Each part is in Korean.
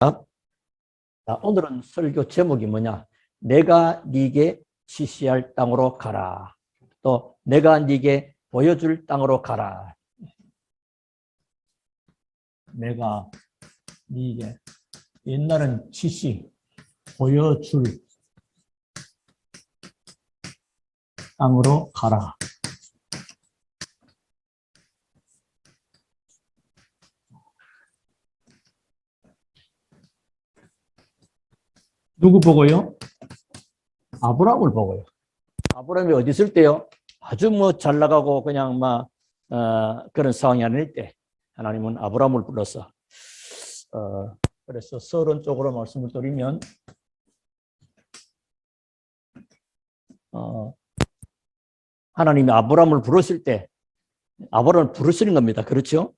자, 오늘은 설교 제목이 뭐냐? 내가 네게 지시할 땅으로 가라. 또 내가 네게 보여줄 땅으로 가라. 내가 네게 옛날은 지시, 보여줄 땅으로 가라. 누구 보고요? 아브라함을 보고요. 아브라함이 어디 있을 때요? 아주 잘 나가고 그냥 그런 상황이 아닐 때 하나님은 아브라함을 불러서 그래서 서론적으로 말씀을 드리면 하나님이 아브라함을 부르실 때 아브라함을 부르시는 겁니다. 그렇죠?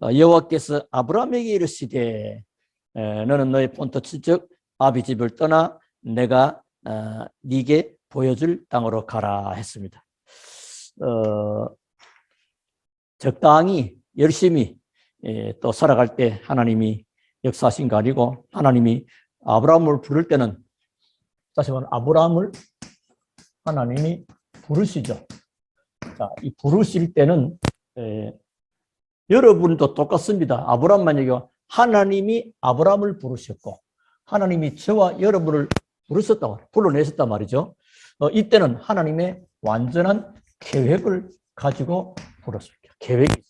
여호와께서 아브라함에게 이르시되 너는 너의 본토 칠적 아비 집을 떠나 내가 네게 보여줄 땅으로 가라 했습니다. 적당히 열심히 또 살아갈 때 하나님이 역사하신 거 아니고 하나님이 아브라함을 부를 때는 다시 말하면 아브라함을 하나님이 부르시죠. 자, 이 부르실 때는 여러분도 똑같습니다. 아브라함 만약에 하나님이 아브라함을 부르셨고 하나님이 저와 여러분을 불러내셨단 말이죠. 이때는 하나님의 완전한 계획을 가지고 불렀습니다. 계획이 있습니다.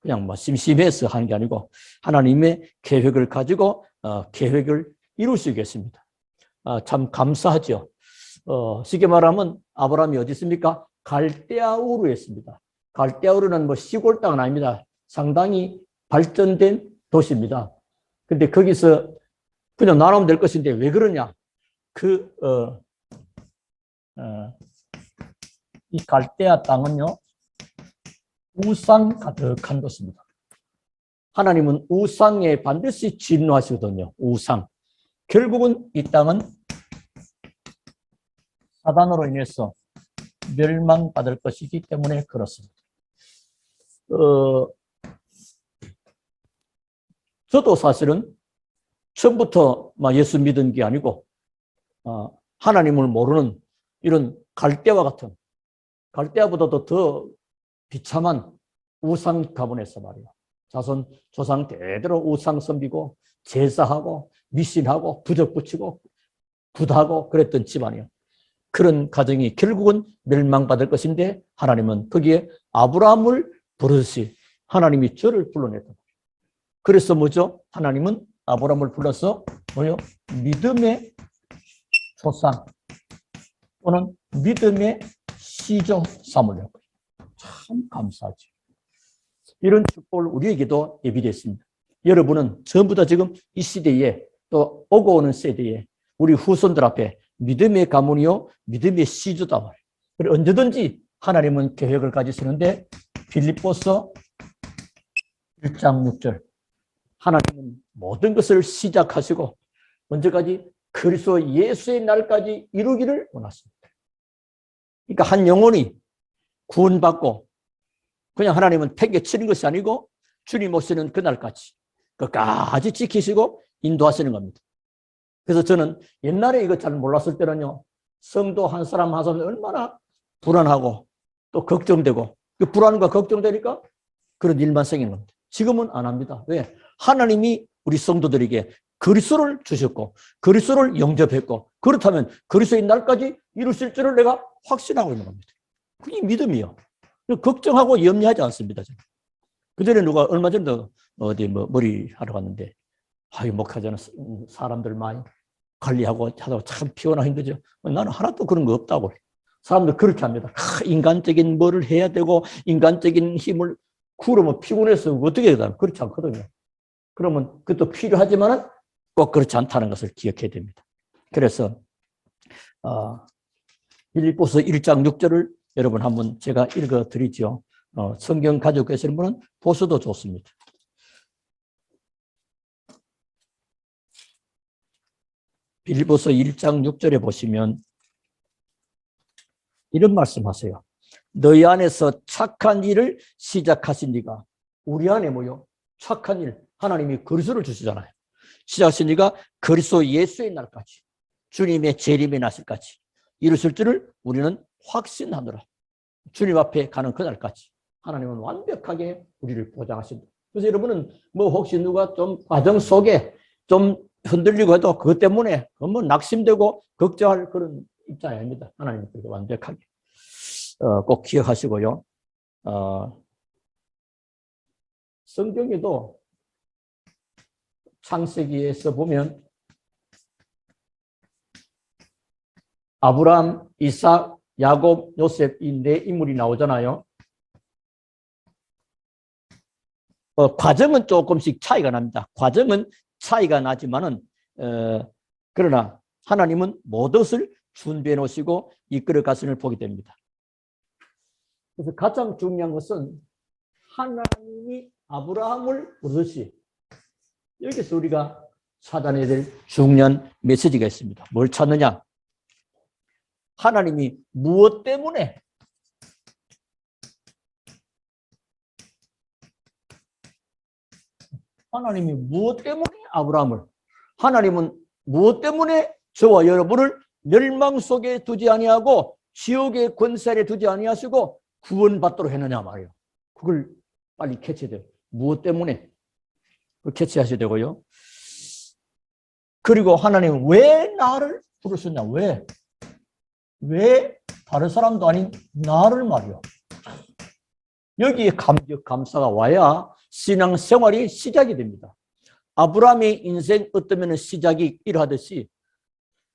그냥 심심해서 하는 게 아니고 하나님의 계획을 가지고 계획을 이루시겠습니다. 참 감사하죠. 쉽게 말하면 아브라함이 어디 있습니까? 갈대아 우르에 있습니다. 갈대아 우르는 시골 땅은 아닙니다. 상당히 발전된 도시입니다. 근데 거기서 그냥 나누면 될 것인데 왜 그러냐? 이 갈대아 땅은요, 우상 가득한 곳입니다. 하나님은 우상에 반드시 진노하시거든요. 우상. 결국은 이 땅은 사단으로 인해서 멸망받을 것이기 때문에 그렇습니다. 저도 사실은 처음부터 예수 믿은 게 아니고 하나님을 모르는 이런 갈대와 같은 갈대아보다도 더 비참한 우상 가문에서 말이에요. 자손 조상 대대로 우상 섬기고 제사하고 미신하고 부적 붙이고 굿하고 그랬던 집안이에요. 그런 가정이 결국은 멸망받을 것인데 하나님은 거기에 아브라함을 부르듯이 하나님이 저를 불러냈다. 그래서 뭐죠? 하나님은 아브라함을 불러서 믿음의 조상 또는 믿음의 시조 삼으려고. 참 감사하죠. 이런 축복을 우리에게도 예비되었습니다. 여러분은 전부 다 지금 이 시대에 또 오고 오는 세대에 우리 후손들 앞에 믿음의 가문이요 믿음의 시조다. 그리고 언제든지 하나님은 계획을 가지시는데 빌립보서 1장 6절 하나님은 모든 것을 시작하시고 언제까지? 그리스도 예수의 날까지 이루기를 원하십니다. 그러니까 한 영혼이 구원받고 그냥 하나님은 팽개치는 것이 아니고 주님 오시는 그날까지 끝까지 지키시고 인도하시는 겁니다. 그래서 저는 옛날에 이거 잘 몰랐을 때는요, 성도 한 사람 한 사람이 얼마나 불안하고 또 걱정되고 그 불안과 걱정되니까 그런 일만 생기는 겁니다. 지금은 안 합니다. 왜? 하나님이 우리 성도들에게 그리스도를 주셨고 그리스도를 영접했고 그렇다면 그리스도의 날까지 이루실 줄을 내가 확신하고 있는 겁니다. 그게 믿음이요. 걱정하고 염려하지 않습니다. 그전에 누가 얼마 전에 어디 머리 하러 갔는데 목하자는 사람들 많이 관리하고 하다가 참 피곤하고 힘들죠. 나는 하나도 그런 거 없다고. 사람들 그렇게 합니다. 인간적인 뭐를 해야 되고 인간적인 힘을 구르면 피곤해서 어떻게 해야 되나? 그렇지 않거든요. 그러면 그것도 필요하지만은 꼭 그렇지 않다는 것을 기억해야 됩니다. 그래서 빌립보서 1장 6절을 여러분 한번 제가 읽어드리죠. 성경 가지고 계시는 분은 보셔도 좋습니다. 빌립보서 1장 6절에 보시면 이런 말씀하세요. 너희 안에서 착한 일을 시작하신 이가 우리 안에 착한 일, 하나님이 그리스도를 주시잖아요. 시작하시니까 그리스도 예수의 날까지, 주님의 재림의 날까지 이루실 줄을 우리는 확신하노라. 주님 앞에 가는 그날까지 하나님은 완벽하게 우리를 보장하신다. 그래서 여러분은 뭐 혹시 누가 좀 과정 속에 좀 흔들리고 해도 그것 때문에 뭐 낙심되고 걱정할 그런 입장이 아닙니다. 하나님은 그렇게 완벽하게 꼭 기억하시고요. 성경에도 창세기에서 보면 아브라함, 이삭, 야곱, 요셉 이 네 인물이 나오잖아요. 과정은 조금씩 차이가 납니다. 과정은 차이가 나지만은 그러나 하나님은 모든 것을 준비해 놓으시고 이끌어 가심을 보게 됩니다. 그래서 가장 중요한 것은 하나님이 아브라함을 부르듯이 여기서 우리가 찾아내야 될 중요한 메시지가 있습니다. 뭘 찾느냐? 하나님이 무엇 때문에 아브라함을, 하나님은 무엇 때문에 저와 여러분을 멸망 속에 두지 아니하고 지옥의 권세에 두지 아니하시고 구원받도록 했느냐 말이에요. 그걸 빨리 캐치해야 돼요. 무엇 때문에? 그걸 캐치하셔야 되고요. 그리고 하나님은 왜 나를 부르셨냐? 왜 다른 사람도 아닌 나를 말이요. 여기에 감격, 감사가 와야 신앙생활이 시작이 됩니다. 아브라함의 인생 어떠면 시작이 이러하듯이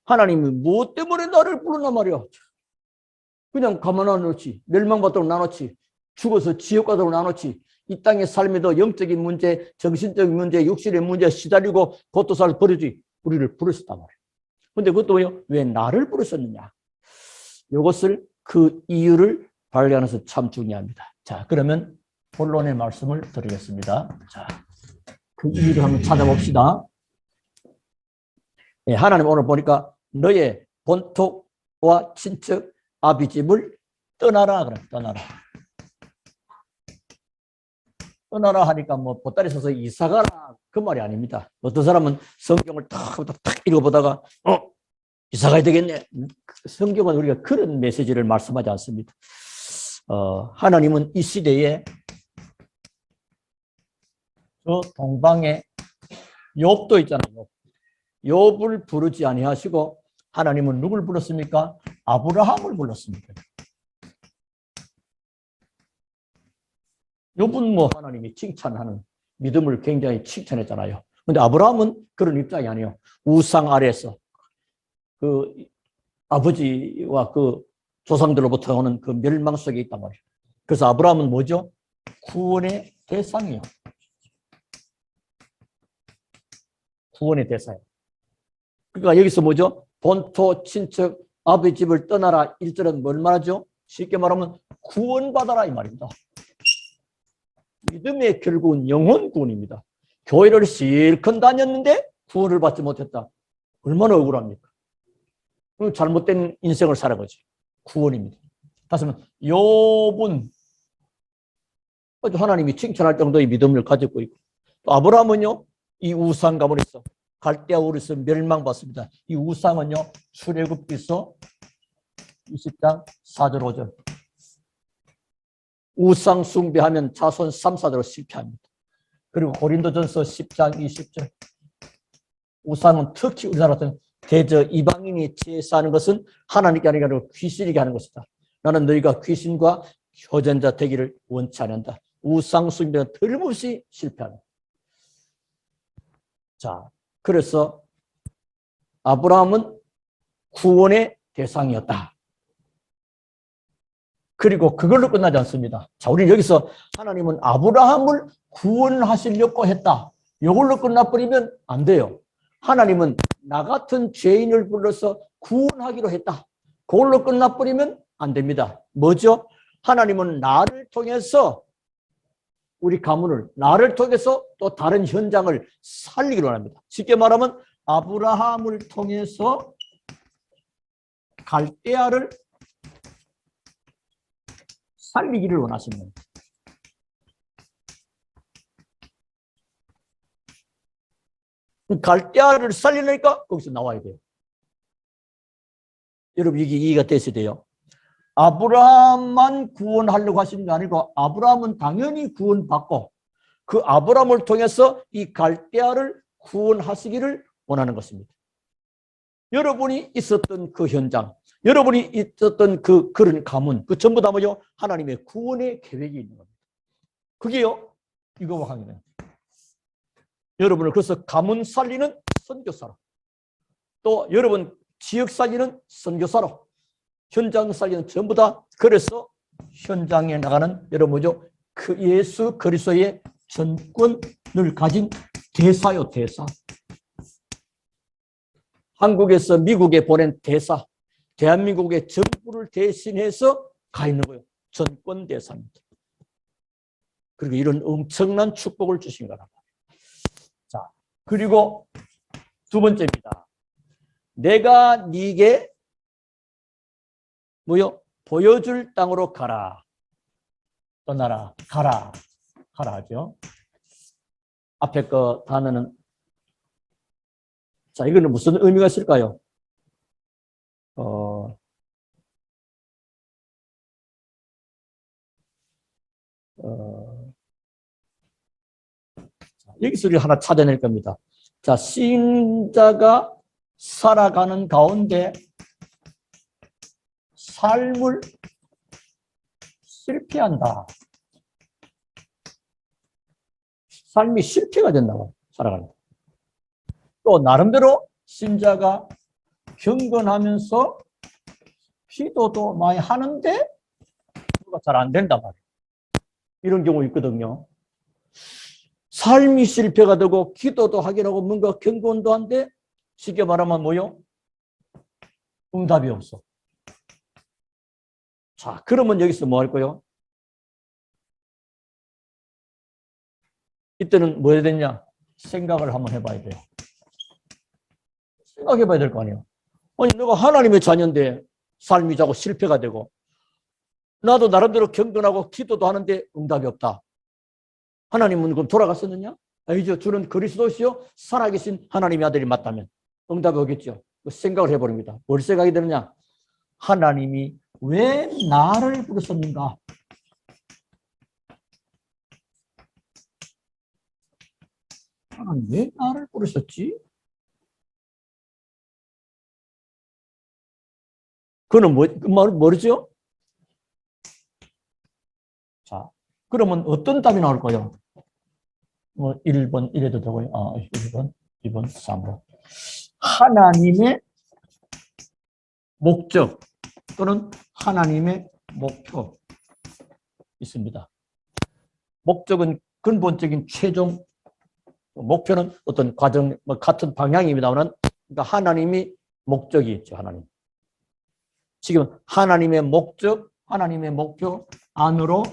하나님이 무엇 때문에 나를 부르나 말이야. 그냥 가만 안 놓지. 멸망받도록 나눴지. 죽어서 지옥 가도록 나눴지. 이 땅의 삶에도 영적인 문제, 정신적인 문제, 육신의 문제 시달리고 고토사를 버려지. 우리를 부르셨단 말이에요. 근데 그것도 왜 나를 부르셨느냐. 이것을 그 이유를 발견하는 것은 참 중요합니다. 자, 그러면 본론의 말씀을 드리겠습니다. 자, 그 이유를 한번 찾아봅시다. 네, 하나님 오늘 보니까 너의 본토와 친척 아비집을 떠나라 그래. 떠나라 하니까 뭐 보따리 서서 이사가라 그 말이 아닙니다. 어떤 사람은 성경을 탁 읽어보다가 이사가야 되겠네. 성경은 우리가 그런 메시지를 말씀하지 않습니다. 하나님은 이 시대에 저 동방에 욥도 있잖아요. 욥을 부르지 아니하시고 하나님은 누굴 불렀습니까? 아브라함을 불렀습니다. 욥은 뭐 하나님이 칭찬하는 믿음을 굉장히 칭찬했잖아요. 근데 아브라함은 그런 입장이 아니에요. 우상 아래에서 그 아버지와 그 조상들로부터 오는 그 멸망 속에 있단 말이에요. 그래서 아브라함은 뭐죠? 구원의 대상이에요. 구원의 대상이에요. 그러니까 여기서 뭐죠? 본토, 친척, 아버지 집을 떠나라. 1절은 뭘 말하죠? 쉽게 말하면 구원받아라 이 말입니다. 믿음의 결국은 영혼 구원입니다. 교회를 실컷 다녔는데 구원을 받지 못했다. 얼마나 억울합니까? 잘못된 인생을 살아가지. 구원입니다. 다시 말하면 욥은 하나님이 칭찬할 정도의 믿음을 가지고 있고 또 아브라함은요. 이 우상 가문에서 갈대아 우르에서 멸망받습니다. 이 우상은요. 출애굽기서 20장 4절 5절 우상 숭배하면 자손 3, 4대로 실패합니다. 그리고 고린도전서 10장 20절 우상은 특히 우리나라 같은 대저 이방인이 제사하는 것은 하나님께 아니라 귀신에게 하는 것이다. 나는 너희가 귀신과 효전자 되기를 원치 않는다. 우상 숭배는 틀림없이 실패합니다. 자, 그래서 아브라함은 구원의 대상이었다. 그리고 그걸로 끝나지 않습니다. 자, 우리는 여기서 하나님은 아브라함을 구원하시려고 했다. 이걸로 끝나버리면 안 돼요. 하나님은 나 같은 죄인을 불러서 구원하기로 했다. 그걸로 끝나버리면 안 됩니다. 뭐죠? 하나님은 나를 통해서 우리 가문을 나를 통해서 또 다른 현장을 살리기로 합니다. 쉽게 말하면 아브라함을 통해서 갈대아를 살리기를 원하십니다. 갈대아를 살리니까 거기서 나와야 돼요. 여러분 이게 이해가 됐어야 돼요. 아브라함만 구원하려고 하시는 게 아니고 아브라함은 당연히 구원받고 그 아브라함을 통해서 이 갈대아를 구원하시기를 원하는 것입니다. 여러분이 있었던 그 현장, 여러분이 있었던 그런 가문, 그 전부 다 뭐죠? 하나님의 구원의 계획이 있는 겁니다. 그게요, 이거와 관계는. 여러분을 그래서 가문 살리는 선교사로, 또 여러분 지역 살리는 선교사로, 현장 살리는 전부 다 그래서 현장에 나가는 여러분 뭐죠? 그 예수 그리스도의 전권을 가진 대사요, 대사. 한국에서 미국에 보낸 대사, 대한민국의 정부를 대신해서 가 있는 거예요. 전권 대사입니다. 그리고 이런 엄청난 축복을 주신 거라. 자, 그리고 두 번째입니다. 내가 네게 뭐요? 보여줄 땅으로 가라. 떠나라. 가라. 가라 하죠. 앞에 거 단어는 자, 이거는 무슨 의미가 있을까요? 여기서 우리 하나 찾아낼 겁니다. 자, 신자가 살아가는 가운데 삶을 실패한다. 삶이 실패가 된다고 살아가는. 또 나름대로 신자가 경건하면서 기도도 많이 하는데 뭐가 잘 안 된단 말이에요. 이런 경우 있거든요. 삶이 실패가 되고 기도도 하긴 하고 뭔가 경건도 한데 쉽게 말하면 뭐요? 응답이 없어. 자, 그러면 여기서 뭐 할 거요? 이때는 뭐 해야 되냐? 생각을 한번 해봐야 돼요. 생각해봐야 될 거 아니에요. 아니, 내가 하나님의 자녀인데 삶이 자꾸 실패가 되고 나도 나름대로 경건하고 기도도 하는데 응답이 없다. 하나님은 그럼 돌아갔었느냐? 아니죠. 주는 그리스도시요 살아계신 하나님의 아들이 맞다면 응답이 오겠죠. 생각을 해버립니다. 뭘 생각이 되느냐? 하나님이 왜 나를 부르셨는가? 하나님 왜 나를 부르셨지? 그는 뭐죠? 자, 그러면 어떤 답이 나올까요? 1번 이래도 되고요. 1번, 2번, 3번. 하나님의 목적 또는 하나님의 목표 있습니다. 목적은 근본적인 최종, 목표는 어떤 과정, 같은 방향입니다만, 그러니까 하나님이 목적이 있죠. 하나님. 지금 하나님의 목적, 하나님의 목표 안으로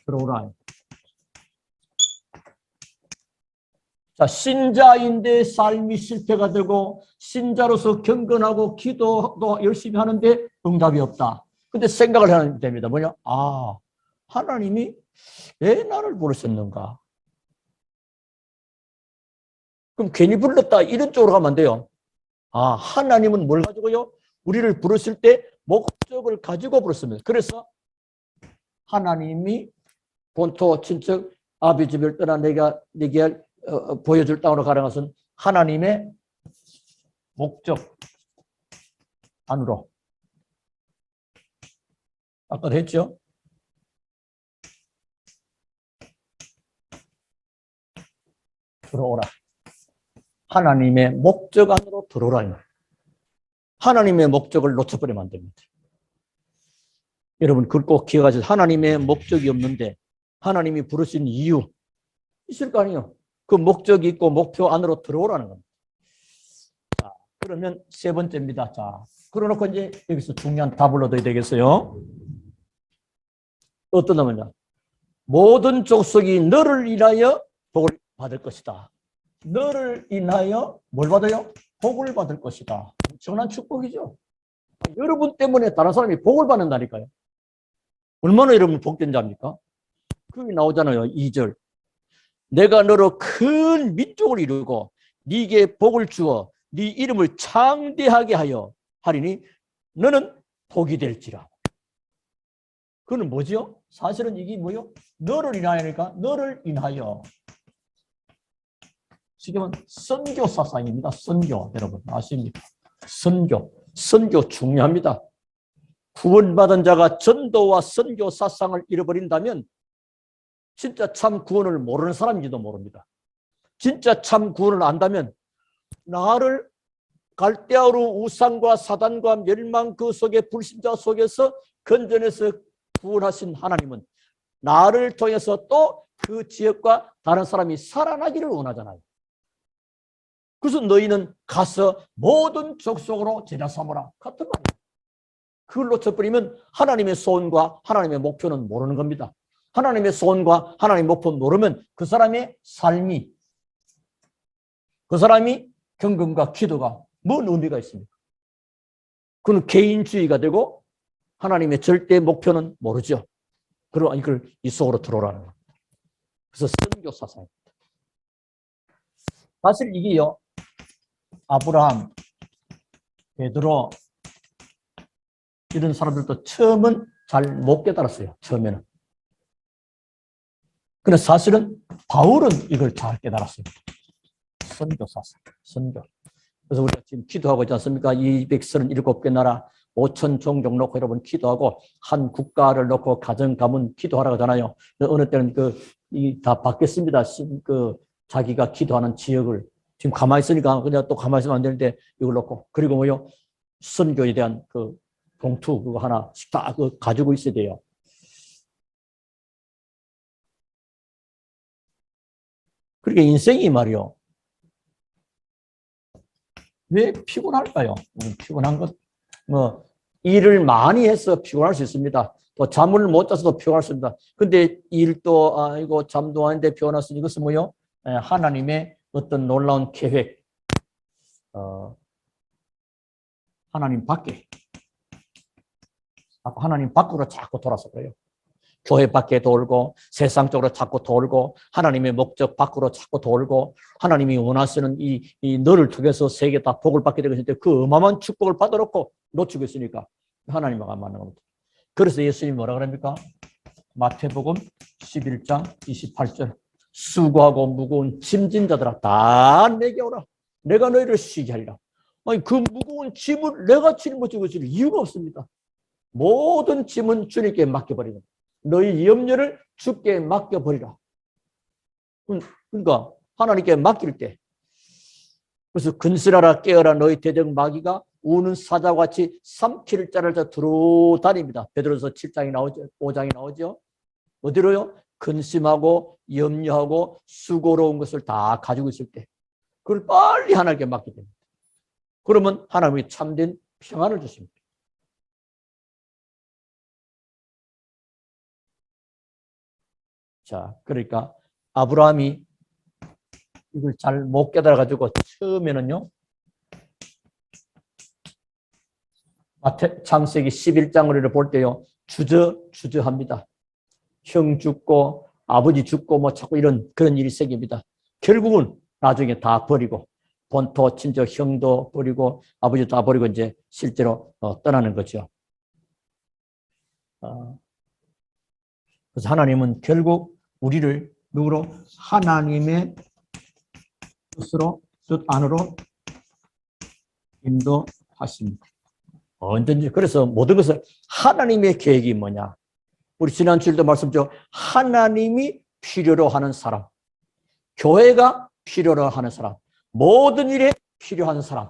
들어오라. 자, 신자인데 삶이 실패가 되고 신자로서 경건하고 기도도 열심히 하는데 응답이 없다. 근데 생각을 해야 됩니다. 뭐냐? 아, 하나님이 왜 나를 부르셨는가? 그럼 괜히 불렀다 이런 쪽으로 가면 안 돼요. 아, 하나님은 뭘 가지고요? 우리를 부르실 때 목적을 가지고 부르습니다. 그래서 하나님이 본토 친척 아비 집을 떠나 내게 보여줄 땅으로 가라는 것은 하나님의 목적 안으로. 아까도 했죠? 들어오라. 하나님의 목적 안으로 들어오라. 하나님의 목적을 놓쳐버리면 안 됩니다. 여러분 그걸 꼭 기억하세요. 하나님의 목적이 없는데 하나님이 부르신 이유 있을 거 아니에요. 그 목적이 있고 목표 안으로 들어오라는 겁니다. 자, 그러면 세 번째입니다. 자, 그러놓고 이제 여기서 중요한 답을 얻어야 되겠어요. 어떤 놈이냐? 모든 족속이 너를 인하여 복을 받을 것이다. 너를 인하여 뭘 받아요? 복을 받을 것이다. 엄청난 축복이죠. 여러분 때문에 다른 사람이 복을 받는다니까요. 얼마나 여러분 복된 자입니까? 그게 나오잖아요. 2절. 내가 너로 큰 민족을 이루고 네게 복을 주어 네 이름을 창대하게 하여 하리니 너는 복이 될지라. 그건 뭐죠? 사실은 이게 뭐요? 너를 인하여니까 너를 인하여. 지금은 선교 사상입니다. 선교. 여러분 아십니까? 선교 중요합니다. 구원받은 자가 전도와 선교 사상을 잃어버린다면 진짜 참 구원을 모르는 사람인지도 모릅니다. 진짜 참 구원을 안다면 나를 갈대아로 우상과 사단과 멸망 그 속에 불신자 속에서 건져내서 구원하신 하나님은 나를 통해서 또 그 지역과 다른 사람이 살아나기를 원하잖아요. 그래서 너희는 가서 모든 족속으로 제자 삼으라 같은 말이에요. 그걸 놓쳐버리면 하나님의 소원과 하나님의 목표는 모르는 겁니다. 하나님의 소원과 하나님의 목표를 모르면 그 사람의 삶이, 그 사람이 경건과 기도가 뭔 의미가 있습니까? 그는 개인주의가 되고 하나님의 절대 목표는 모르죠. 그러고 이걸 이 속으로 들어오라는 겁니다. 그래서 선교 사상입니다. 사실 이게요, 아브라함, 베드로 이런 사람들도 처음은 잘 못 깨달았어요. 처음에는. 근데 사실은 바울은 이걸 잘 깨달았습니다. 선교 사상, 선교. 그래서 우리가 지금 기도하고 있지 않습니까? 237개 나라 5천 종족 놓고 여러분 기도하고 한 국가를 놓고 가정 가문 기도하라고 하잖아요. 어느 때는 다 바뀌었습니다. 자기가 기도하는 지역을 지금 가만히 있으니까 그냥 또 가만히 있으면 안 되는데 이걸 놓고 그리고 뭐요? 선교에 대한 그 봉투 그거 하나씩 다 가지고 있어야 돼요. 그러니까 인생이 말이요. 왜 피곤할까요? 피곤한 것, 일을 많이 해서 피곤할 수 있습니다. 또 잠을 못 자서도 피곤할 수 있습니다. 근데 일도, 이거 잠도 아닌데 피곤했으니 이것은 뭐요? 하나님의 어떤 놀라운 계획, 하나님 밖으로 자꾸 돌아서 그래요. 교회 밖에 돌고 세상적으로 자꾸 돌고 하나님의 목적 밖으로 자꾸 돌고 하나님이 원하시는 이 너를 통해서 세계 다 복을 받게 되고 있는데 그 어마어마한 축복을 받아놓고 놓치고 있으니까 하나님과 안 맞는 겁니다. 그래서 예수님이 뭐라 그럽니까? 마태복음 11장 28절 수고하고 무거운 짐진 자들아 다 내게 오라. 내가 너희를 쉬게 하리라. 아니 그 무거운 짐을 내가 짊어지고 있을 이유가 없습니다. 모든 짐은 주님께 맡겨버리는 너희 염려를 주께 맡겨버리라. 그러니까 하나님께 맡길 때 그래서 근실하라 깨어라 너희 대적 마귀가 우는 사자와 같이 삼킬 자를 두루 다닙니다. 베드로서 7장이 나오죠. 5장이 나오죠. 어디로요? 근심하고 염려하고 수고로운 것을 다 가지고 있을 때 그걸 빨리 하나님께 맡게 됩니다. 그러면 하나님이 참된 평안을 주십니다. 자, 그러니까 아브라함이 이걸 잘 못 깨달아가지고 처음에는요, 창세기 11장을 볼 때요, 주저합니다. 형 죽고 아버지 죽고 뭐 자꾸 그런 일이 생깁니다. 결국은 나중에 다 버리고 본토 친척 형도 버리고 아버지도 다 버리고 이제 실제로 떠나는 거죠. 그래서 하나님은 결국 우리를 누구로? 하나님의 뜻 안으로 인도하십니다. 언제든지. 그래서 모든 것을 하나님의 계획이 뭐냐? 우리 지난 주일도 말씀드렸죠. 하나님이 필요로 하는 사람, 교회가 필요로 하는 사람, 모든 일에 필요한 사람,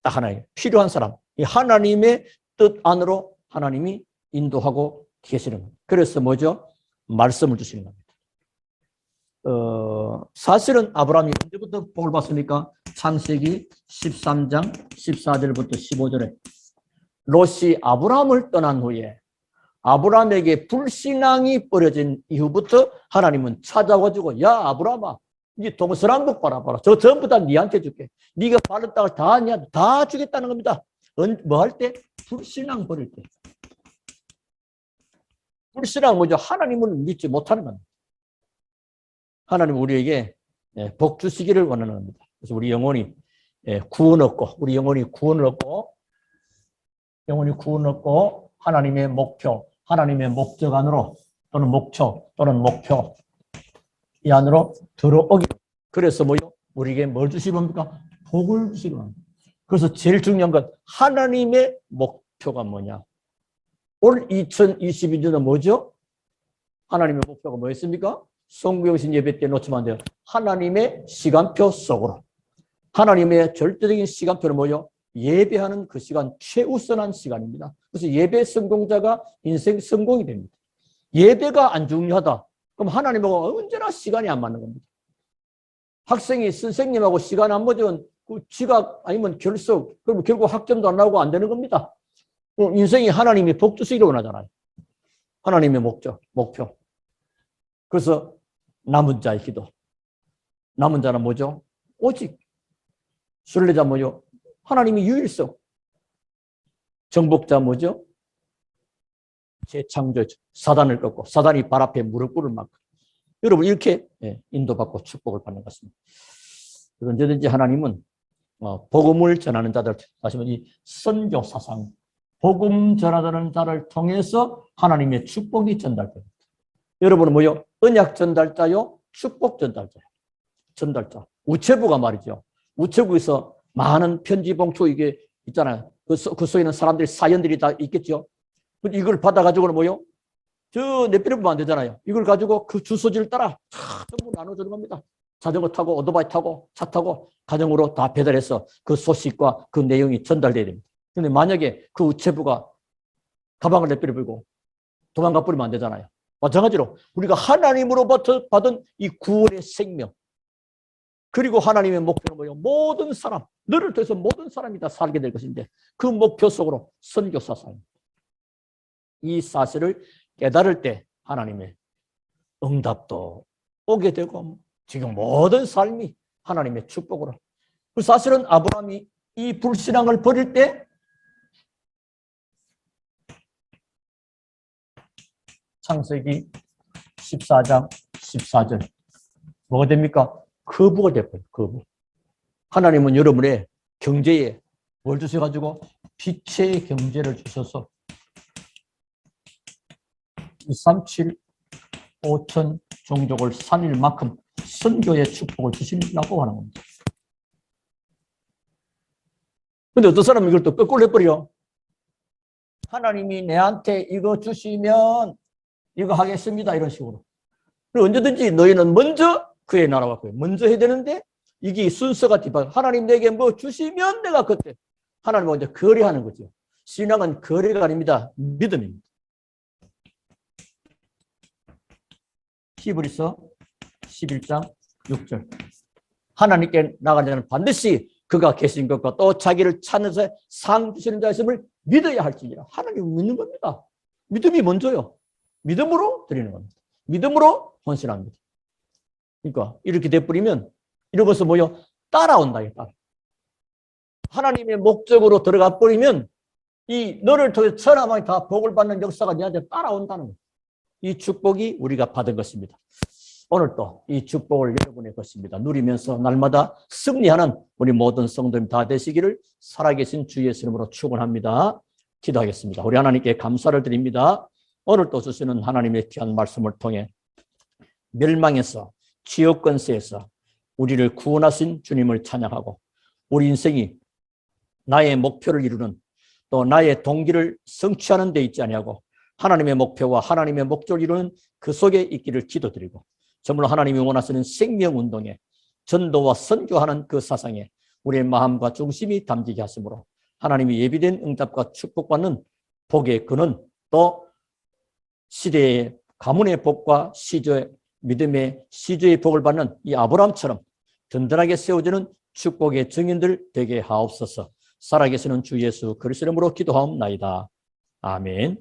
딱 하나예요. 필요한 사람. 이 하나님의 뜻 안으로 하나님이 인도하고 계시는 겁니다. 그래서 뭐죠? 말씀을 주시는 겁니다. 사실은 아브라함이 언제부터 복을 받습니까? 창세기 13장 14절부터 15절에 롯이 아브라함을 떠난 후에 아브라함에게 불신앙이 버려진 이후부터 하나님은 찾아와가지고 야 아브라함아 네 동서남북 바라봐라. 저 전부 다 네한테 줄게. 네가 바른 땅을 다 주겠다는 겁니다. 뭐 할 때? 불신앙 버릴 때. 불신앙은 뭐죠? 하나님을 믿지 못하는 겁니다. 하나님 우리에게 복 주시기를 원하는 겁니다. 그래서 우리 영혼이 구원 얻고, 우리 영혼이 구원을 얻고, 하나님의 목표, 하나님의 목적 안으로 또는 목표 이 안으로 들어오기. 그래서 뭐요? 우리에게 뭘 주시겁니까? 복을 주시고. 그래서 제일 중요한 건 하나님의 목표가 뭐냐? 올 2022년은 뭐죠? 하나님의 목표가 뭐였습니까? 송구영신 예배 때 놓치면 안 돼요. 하나님의 시간표 속으로. 하나님의 절대적인 시간표는 뭐요? 예배하는 그 시간, 최우선한 시간입니다. 그래서 예배 성공자가 인생 성공이 됩니다. 예배가 안 중요하다. 그럼 하나님하고 언제나 시간이 안 맞는 겁니다. 학생이 선생님하고 시간 안 맞으면 그 지각 아니면 결석, 그러면 결국 학점도 안 나오고 안 되는 겁니다. 인생이 하나님이 복 주시기를 원하잖아요. 하나님의 목표. 그래서 남은 자의 기도. 남은 자는 뭐죠? 오직. 순례자 뭐죠? 하나님의 유일성. 정복자 뭐죠? 재창조. 사단을 꺾고 사단이 발 앞에 무릎 꿇을 만큼. 여러분 이렇게 인도받고 축복을 받는 것입니다. 언제든지 하나님은 복음을 전하는 자들, 다시 말해 이 선교 사상, 복음 전하는 자를 통해서 하나님의 축복이 전달됩니다. 여러분은 뭐요? 언약 전달자요? 축복 전달자요. 전달자. 우체부가 말이죠. 우체부에서 많은 편지 봉투 이게 있잖아요. 그 속에 있는 사람들이 사연들이 다 있겠죠. 이걸 받아가지고는 뭐요? 저 내 필요 보면 안 되잖아요. 이걸 가지고 그 주소지를 따라 전부 나눠주는 겁니다. 자전거 타고 오토바이 타고 차 타고 가정으로 다 배달해서 그 소식과 그 내용이 전달돼야 됩니다. 그런데 만약에 그 우체부가 가방을 내버려버리고 도망가 버리면 안 되잖아요. 마찬가지로 우리가 하나님으로부터 받은 이 구원의 생명, 그리고 하나님의 목표는 뭐예요? 모든 사람, 너를 통해서 모든 사람이 다 살게 될 것인데 그 목표 속으로 선교 사상. 이 사실을 깨달을 때 하나님의 응답도 오게 되고 지금 모든 삶이 하나님의 축복으로. 그 사실은 아브라함이 이 불신앙을 버릴 때 창세기 14장 14절 뭐가 됩니까? 거부가 돼버려요. 거부. 하나님은 여러분의 경제에 뭘 주셔가지고 빛의 경제를 주셔서 237 5천 종족을 살릴 만큼 선교의 축복을 주시려고 하는 겁니다. 근데 어떤 사람은 이걸 또 거꾸로 해버려. 하나님이 내한테 이거 주시면 이거 하겠습니다. 이런 식으로. 그리고 언제든지 너희는 먼저 그의 나라와 그의 먼저 해야 되는데 이게 순서가 뒤바뀌어. 하나님 내게 뭐 주시면 내가 그때 하나님과 이제 거래하는 거죠. 신앙은 거래가 아닙니다. 믿음입니다. 히브리서 11장 6절. 하나님께 나가는 자는 반드시 그가 계신 것과 또 자기를 찾는서 상 주시는 자 있음을 믿어야 할지니라. 하나님을 믿는 겁니다. 믿음이 먼저요. 믿음으로 드리는 겁니다. 믿음으로 헌신합니다. 그러니까 이렇게 돼버리면 이런 것은 뭐요? 따라온다. 따라. 하나님의 목적으로 들어가 버리면 이 너를 통해 천하만이 다 복을 받는 역사가 너한테 따라온다는 거예요. 이 축복이 우리가 받은 것입니다. 오늘 또 이 축복을 여러분의 것입니다. 누리면서 날마다 승리하는 우리 모든 성도님 다 되시기를 살아계신 주 예수 이름으로 축원합니다. 기도하겠습니다. 우리 하나님께 감사를 드립니다. 오늘 또 주시는 하나님의 귀한 말씀을 통해 멸망에서 지옥 권세에서 우리를 구원하신 주님을 찬양하고 우리 인생이 나의 목표를 이루는 또 나의 동기를 성취하는 데 있지 아니하고 하나님의 목표와 하나님의 목적을 이루는 그 속에 있기를 기도드리고 정말로 하나님이 원하시는 생명운동에 전도와 선교하는 그 사상에 우리의 마음과 중심이 담기게 하시므로 하나님이 예비된 응답과 축복받는 복의 근원 또 시대의 가문의 복과 시조의 믿음의 시조의 복을 받는 이 아브라함처럼 든든하게 세워지는 축복의 증인들 되게 하옵소서. 살아계시는 주 예수 그리스도 이름으로 기도하옵나이다. 아멘.